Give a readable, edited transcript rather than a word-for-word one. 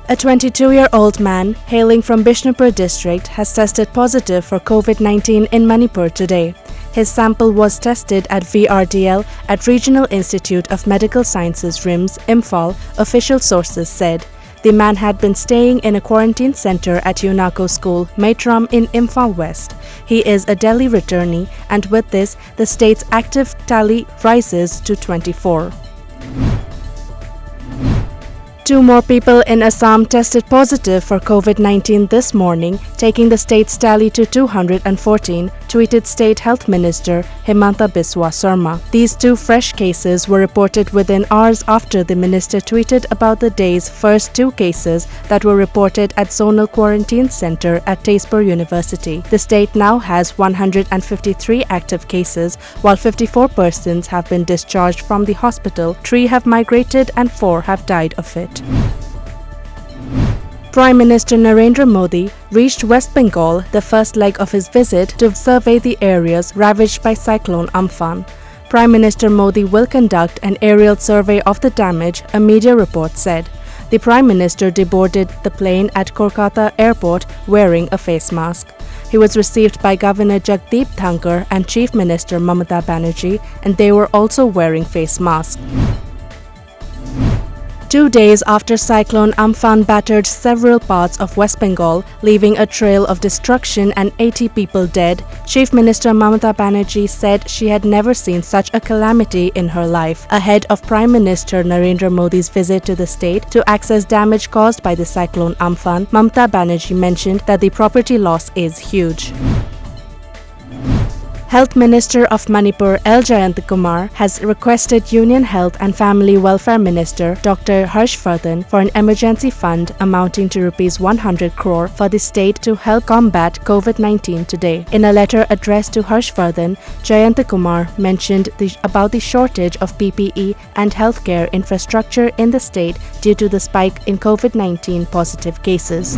A 22-year-old man hailing from Bishnupur district has tested positive for COVID-19 in Manipur today. His sample was tested at VRDL at Regional Institute of Medical Sciences RIMS, Imphal, official sources said. The man had been staying in a quarantine center at UNACO School, Maitram in Imphal West. He is a Delhi returnee, and with this, the state's active tally rises to 24. Two more people in Assam tested positive for COVID-19 this morning, taking the state's tally to 214, tweeted State Health Minister Himanta Biswa Sarma. These two fresh cases were reported within hours after the minister tweeted about the day's first two cases that were reported at Zonal Quarantine Center at Tezpur University. The state now has 153 active cases, while 54 persons have been discharged from the hospital, 3 have migrated and 4 have died of it. Prime Minister Narendra Modi reached West Bengal, the first leg of his visit, to survey the areas ravaged by cyclone Amphan. Prime Minister Modi will conduct an aerial survey of the damage, a media report said. The Prime Minister deboarded the plane at Kolkata Airport wearing a face mask. He was received by Governor Jagdeep Dhankar and Chief Minister Mamata Banerjee, and they were also wearing face masks. 2 days after Cyclone Amphan battered several parts of West Bengal, leaving a trail of destruction and 80 people dead, Chief Minister Mamata Banerjee said she had never seen such a calamity in her life. Ahead of Prime Minister Narendra Modi's visit to the state to access damage caused by the cyclone Amphan, Mamata Banerjee mentioned that the property loss is huge. Health Minister of Manipur L. Jayantakumar has requested Union Health and Family Welfare Minister Dr. Harshvardhan for an emergency fund amounting to Rs 100 crore for the state to help combat COVID-19 today. In a letter addressed to Harshvardhan, Jayantakumar mentioned about the shortage of PPE and healthcare infrastructure in the state due to the spike in COVID-19 positive cases.